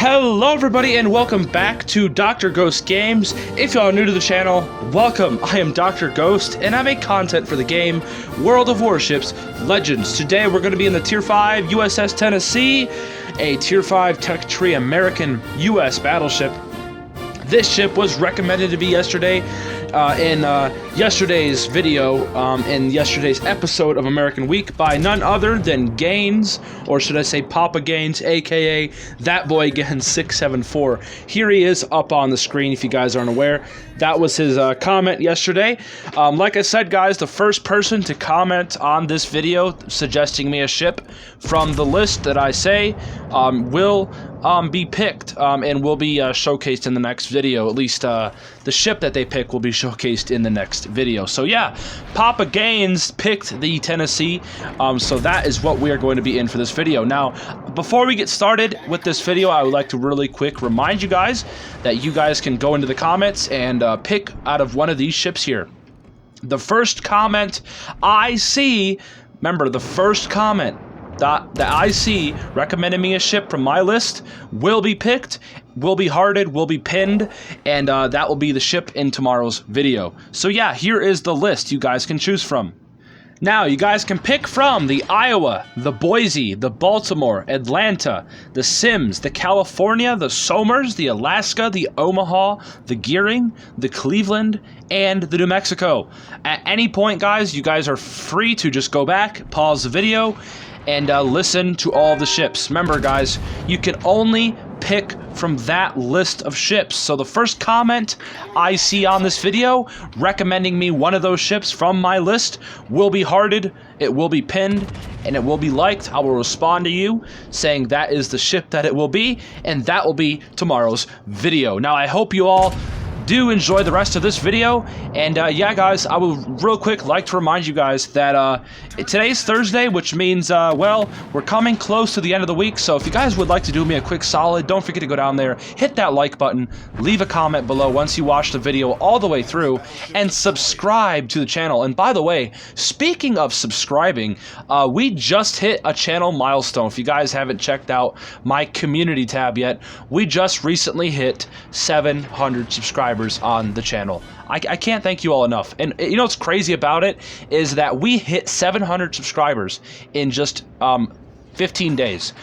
Hello everybody and welcome back to Dr. Ghost Games. If y'all are new to the channel, welcome. I am Dr. Ghost and I make content for the game World of Warships Legends. Today we're going to be in the Tier 5 USS Tennessee, a Tier 5 Tech Tree American US battleship. This ship was recommended to me yesterday in yesterday's video, in yesterday's episode of American Week by none other than Gaines, or should I say Papa Gaines, aka That Boy Gaines 674. Here he is up on the screen if you guys aren't aware. That was his comment yesterday. Like I said, guys, the first person to comment on this video suggesting me a ship from the list that I say will be picked and will be showcased in the next video. At least the ship that they pick will be showcased in the next video. So yeah, Papa Gaines picked the Tennessee, so that is what we are going to be in for this video. Now, before we get started with this video, I would like to really quick remind you guys that you guys can go into the comments and pick out of one of these ships here. The first comment I see, remember, the first comment that I see recommending me a ship from my list will be picked, will be hearted, will be pinned, and that will be the ship in tomorrow's video. So yeah, here is the list you guys can choose from. Now, you guys can pick from the Iowa, the Boise, the Baltimore, Atlanta, the Sims, the California, the Somers, the Alaska, the Omaha, the Gearing, the Cleveland, and the New Mexico. At any point, guys, you guys are free to just go back, pause the video, and listen to all the ships. Remember, guys, you can only pick from that list of ships. So the first comment I see on this video recommending me one of those ships from my list will be hearted, it will be pinned, and it will be liked. I will respond to you saying that is the ship that it will be, and that will be tomorrow's video. Now, I hope you all do enjoy the rest of this video, and yeah, guys, I would real quick like to remind you guys that today's Thursday, which means well, we're coming close to the end of the week. So if you guys would like to do me a quick solid, don't forget to go down there, hit that like button, leave a comment below once you watch the video all the way through, and subscribe to the channel. And by the way, speaking of subscribing, we just hit a channel milestone. If you guys haven't checked out my community tab yet, we just recently hit 700 subscribers on the channel. I can't thank you all enough. And you know what's crazy about it is that we hit 700 subscribers in just 15 days.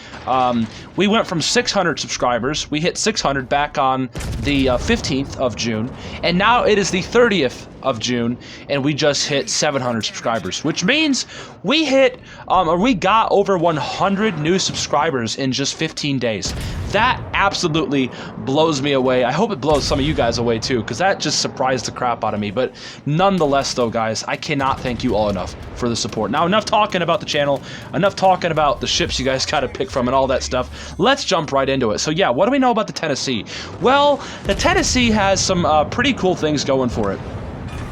We went from 600 subscribers, we hit 600 back on the 15th of June, and now it is the 30th of June, and we just hit 700 subscribers, which means we hit, or we got over 100 new subscribers in just 15 days. That absolutely blows me away. I hope it blows some of you guys away too, because that just surprised the crap out of me. But nonetheless though, guys, I cannot thank you all enough for the support. Now, enough talking about the channel, enough talking about the ships you guys gotta pick from and all that stuff. Let's jump right into it. So yeah, what do we know about the Tennessee? Well, the Tennessee has some pretty cool things going for it.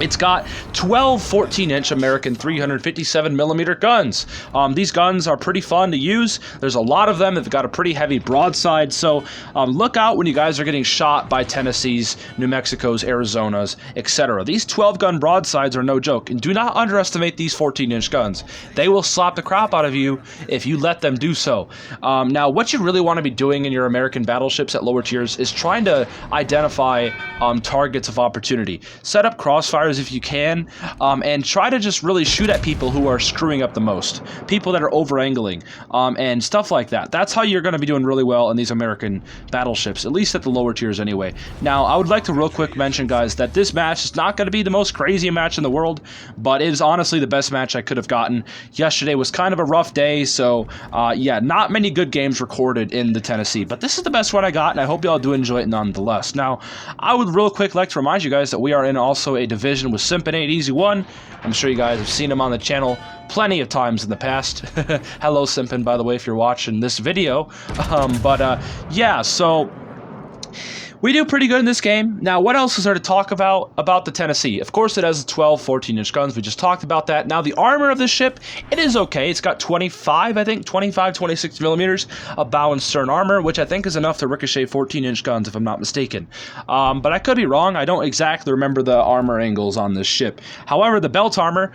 It's got 12 14-inch American 357mm guns. These guns are pretty fun to use. There's a lot of them. They've got a pretty heavy broadside, so look out when you guys are getting shot by Tennessees, New Mexicos, Arizonas, etc. These 12-gun broadsides are no joke, and do not underestimate these 14-inch guns. They will slap the crap out of you if you let them do so. Now, what you really want to be doing in your American battleships at lower tiers is trying to identify targets of opportunity. Set up crossfire if you can, and try to just really shoot at people who are screwing up the most, people that are over-angling, and stuff like that. That's how you're going to be doing really well in these American battleships, at least at the lower tiers anyway. Now, I would like to real quick mention, guys, that this match is not going to be the most crazy match in the world, but it is honestly the best match I could have gotten. Yesterday was kind of a rough day, so yeah, not many good games recorded in the Tennessee, but this is the best one I got, and I hope y'all do enjoy it nonetheless. Now, I would real quick like to remind you guys that we are in also a division with Simpin 8 Easy 1. I'm sure you guys have seen him on the channel plenty of times in the past. Hello, Simpin, by the way, if you're watching this video. Yeah, so We do pretty good in this game. Now, what else is there to talk about the Tennessee? Of course, it has 12, 14-inch guns. We just talked about that. Now, the armor of this ship, it is okay. It's got 25, I think, 25, 26 millimeters of bow and stern armor, which I think is enough to ricochet 14-inch guns, if I'm not mistaken. But I could be wrong. I don't exactly remember the armor angles on this ship. However, the belt armor,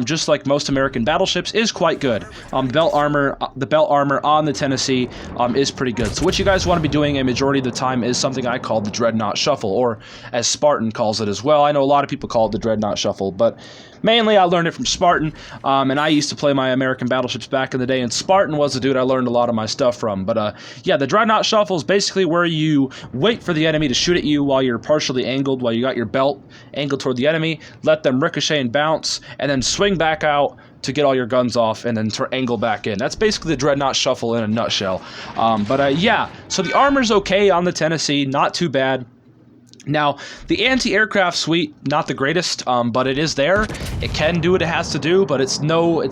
just like most American battleships, is quite good. The belt armor on the Tennessee is pretty good. So what you guys want to be doing a majority of the time is something I call the Dreadnought Shuffle, or as Spartan calls it as well. I know a lot of people call it the Dreadnought Shuffle, but mainly I learned it from Spartan, and I used to play my American battleships back in the day, and Spartan was the dude I learned a lot of my stuff from. But yeah, the Dreadnought Shuffle is basically where you wait for the enemy to shoot at you while you're partially angled, while you got your belt angled toward the enemy, let them ricochet and bounce, and then swing back out to get all your guns off and then angle back in. That's basically the Dreadnought Shuffle in a nutshell. Yeah, so the armor's okay on the Tennessee, not too bad. Now, the anti-aircraft suite, not the greatest, but it is there. It can do what it has to do, but it's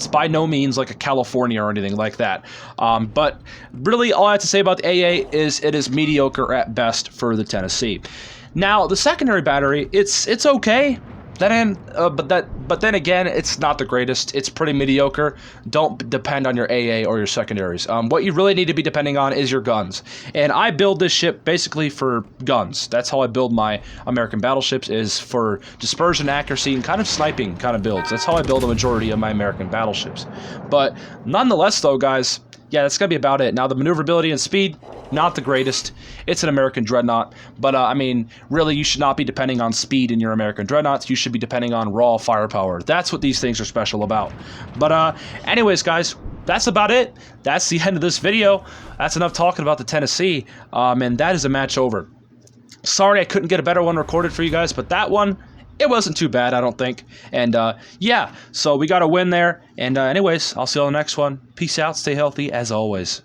by no means like a California or anything like that. But really, all I have to say about the AA is it is mediocre at best for the Tennessee. Now, the secondary battery, it's okay. But then again, it's not the greatest. It's pretty mediocre. Don't depend on your AA or your secondaries. What you really need to be depending on is your guns. And I build this ship basically for guns. That's how I build my American battleships, is for dispersion, accuracy, and kind of sniping kind of builds. That's how I build the majority of my American battleships. But nonetheless, though, guys, yeah, that's going to be about it. Now, the maneuverability and speed, not the greatest. It's an American dreadnought. But, I mean, really, you should not be depending on speed in your American dreadnoughts. You should be depending on raw firepower. That's what these things are special about. But, anyways, guys, that's about it. That's the end of this video. That's enough talking about the Tennessee. And that is a match over. Sorry I couldn't get a better one recorded for you guys, but that one, it wasn't too bad, I don't think. And, yeah, so we got a win there. And, anyways, I'll see you on the next one. Peace out. Stay healthy, as always.